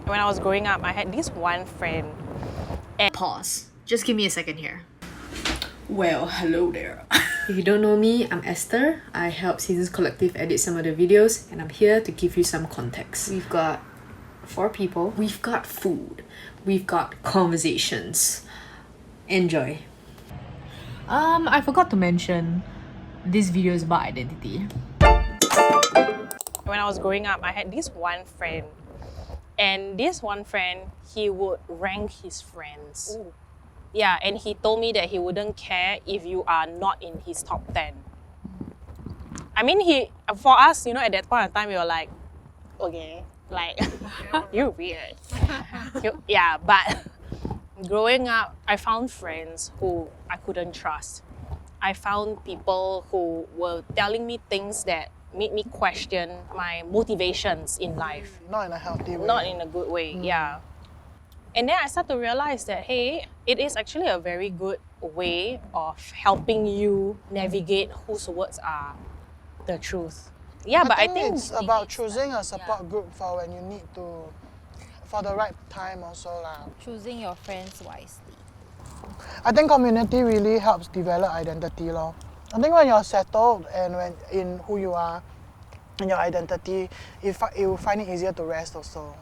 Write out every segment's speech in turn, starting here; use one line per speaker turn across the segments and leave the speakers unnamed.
When I was growing up, I had this one friend.
Pause. Just give me a second here.
Well, hello there.
If you don't know me, I'm Esther. I help Seasons Collective edit some of the videos, and I'm here to give you some context. We've got 4 people. We've got food. We've got conversations. Enjoy. I forgot to mention, this video is about identity.
When I was growing up, I had this one friend. And this one friend, he would rank his friends.
Ooh.
Yeah, and he told me that he wouldn't care if you are not in his top 10. I mean, for us, at that point of time, we were like, okay, like, you're weird. Yeah, but growing up, I found friends who I couldn't trust. I found people who were telling me things that made me question my motivations in life.
Not in a healthy way.
Not in a good way, yeah. And then I started to realize that, hey, it is actually a very good way of helping you navigate whose words are the truth. Yeah, but I think
it's about choosing a support group for when you need to, for the right time also lah.
Choosing your friends wisely.
I think community really helps develop identity lor. I think when you're settled and when in who you are and your identity, you will find it easier to rest also.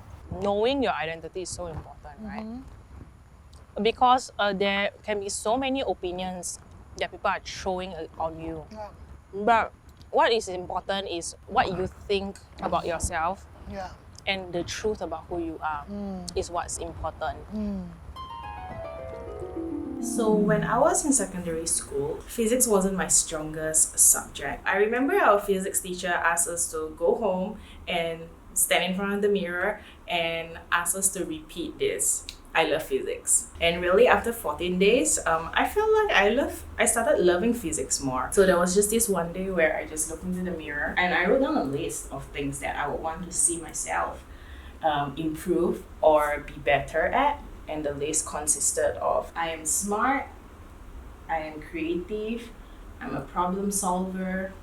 knowing your identity is so important, right? Because there can be so many opinions that people are throwing on you.
Yeah.
But what is important is what you think about yourself
Yeah.
and the truth about who you are is what's important.
So when I was in secondary school, physics wasn't my strongest subject. I remember our physics teacher asked us to go home and stand in front of the mirror and ask us to repeat this. I love physics. And really after 14 days, I felt like I started loving physics more. So there was just this one day where I just looked into the mirror and I wrote down a list of things that I would want to see myself improve or be better at. And the list consisted of I am smart, I am creative, I'm a problem solver,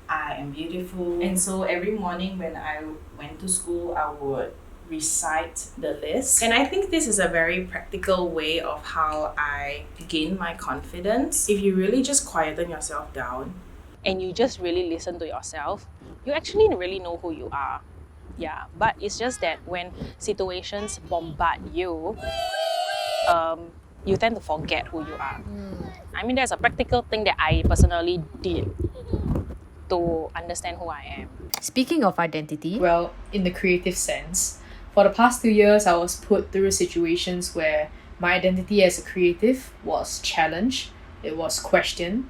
I am beautiful. And so every morning when I went to school, I would recite the list. And I think this is a very practical way of how I gain my confidence. If you really just quieten yourself down
and you just really listen to yourself, you actually really know who you are. Yeah, but it's just that when situations bombard you, you tend to forget who you are. I mean, there's a practical thing that I personally did to understand who I am.
Speaking of identity, well, in the creative sense, for the past 2 years, I was put through situations where my identity as a creative was challenged, it was questioned,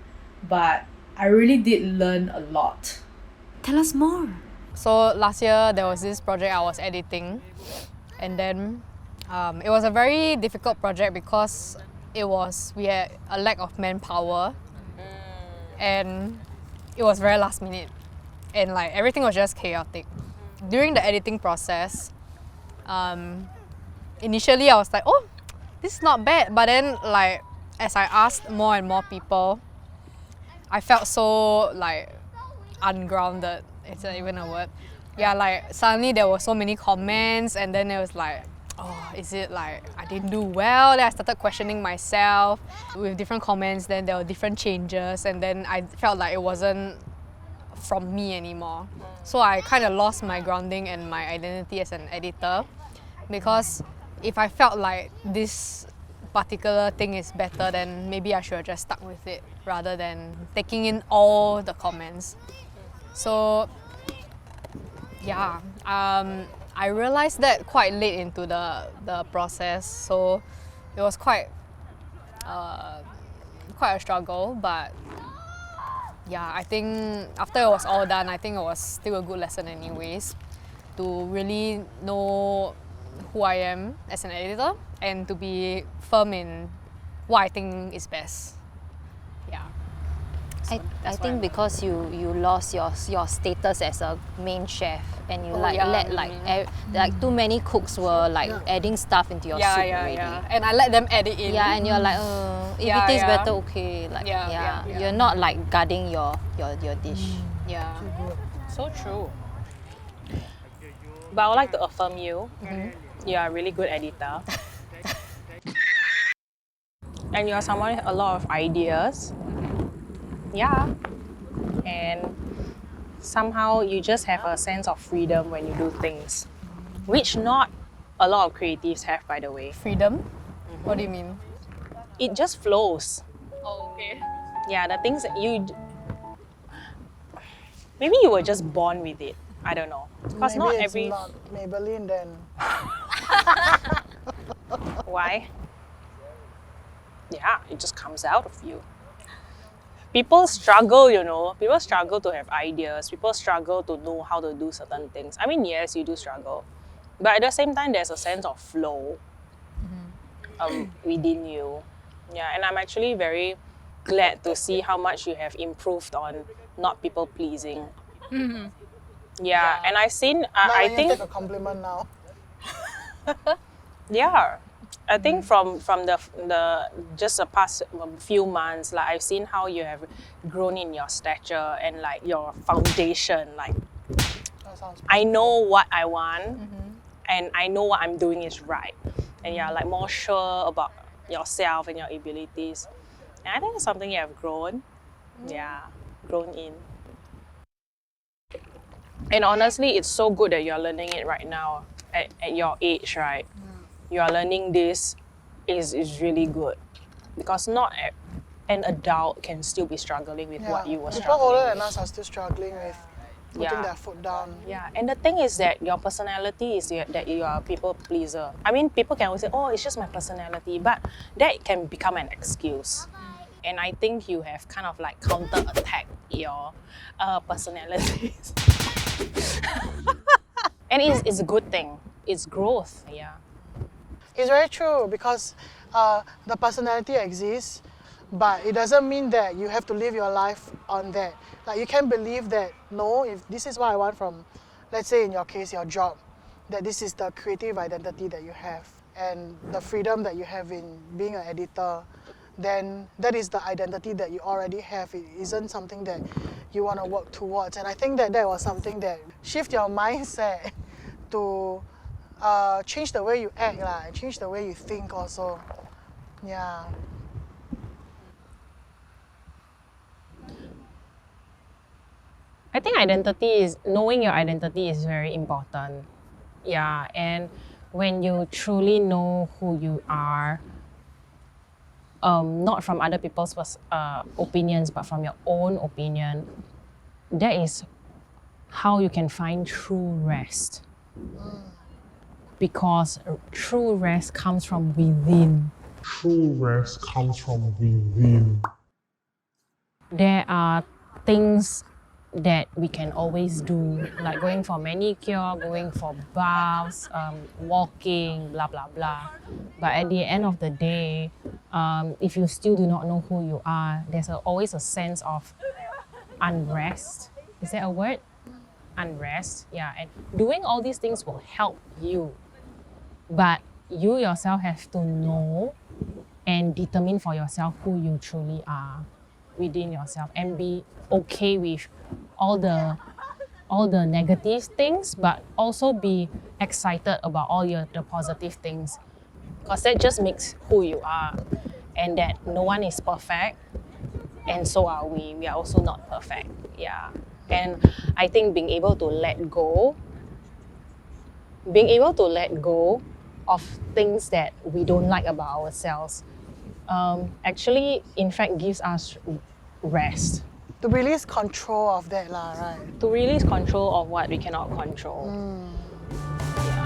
but I really did learn a lot.
Tell us more.
So last year there was this project I was editing, and then it was a very difficult project because we had a lack of manpower, and it was very last minute, and like everything was just chaotic. During the editing process, initially I was like, oh, this is not bad, but then like as I asked more and more people, I felt so like ungrounded. Is that even a word? Yeah, like suddenly there were so many comments, and then it was like, oh, is it like I didn't do well? Then I started questioning myself with different comments. Then there were different changes, and then I felt like it wasn't from me anymore. So I kind of lost my grounding and my identity as an editor, because if I felt like this particular thing is better, then maybe I should have just stuck with it rather than taking in all the comments. So yeah, I realized that quite late into the process, so it was quite a struggle, but yeah, I think after it was all done, I think it was still a good lesson anyways, to really know who I am as an editor and to be firm in what I think is best. Yeah.
I think because you lost your status as a main chef, and you let too many cooks were like adding stuff into your soup already.
And I let them edit in.
Yeah, and you're like, if it tastes better, okay. Like you're not like guarding your dish.
Yeah.
So true. But I would like to affirm you You're a really good editor. And you're someone with a lot of ideas. Yeah. And somehow you just have a sense of freedom when you do things, which not a lot of creatives have, by the way.
Freedom? What do you mean?
It just flows.
Oh, okay.
Yeah, the things that you... Maybe you were just born with it. I don't know. Because
Maybe
not
it's
every...
not Maybelline then.
Why? Yeah, it just comes out of you. People struggle, you know. People struggle to have ideas. People struggle to know how to do certain things. I mean, yes, you do struggle. But at the same time, there's a sense of flow within you. Yeah, and I'm actually very glad to see how much you have improved on not people pleasing. Yeah, and I've seen,
Now
I
you
think...
take a compliment now.
Yeah, I think from the just the past few months, like I've seen how you have grown in your stature and like your foundation. Like
That sounds
I know what I want, and I know what I'm doing is right, and you're like more sure about yourself and your abilities. And I think it's something you have grown. Yeah, grown in. And honestly, it's so good that you're learning it right now at your age, right? You are learning this is really good because not an adult can still be struggling with what you were
People older
struggling
than us are still struggling with putting
Yeah.
their foot down.
Yeah, and the thing is that your personality is that you are a people pleaser. I mean, people can always say, oh, it's just my personality, but that can become an excuse. And I think you have kind of like counter-attacked your personalities. And it's a good thing. It's growth, yeah.
It's very true because the personality exists, but it doesn't mean that you have to live your life on that. Like you can believe that, no, if this is what I want from, let's say in your case, your job, that this is the creative identity that you have and the freedom that you have in being an editor, then that is the identity that you already have. It isn't something that you want to work towards. And I think that that was something that shift your mindset to change the way you act and change the way you think also. Yeah.
I think knowing your identity is very important. Yeah, and when you truly know who you are, not from other people's opinions, but from your own opinion, that is how you can find true rest. Because true rest comes from within.
True rest comes from within.
There are things that we can always do, like going for manicure, going for baths, walking, blah, blah, blah. But at the end of the day, if you still do not know who you are, there's always a sense of unrest. Is that a word? Unrest, yeah. And doing all these things will help you. But you yourself have to know and determine for yourself who you truly are within yourself and be okay with all the negative things, but also be excited about all the positive things, because that just makes who you are, and that no one is perfect, and so are we. We are also not perfect. Yeah. And I think being able to let go of things that we don't like about ourselves actually, in fact, gives us rest.
To release control of that, right?
To release control of what we cannot control. Yeah.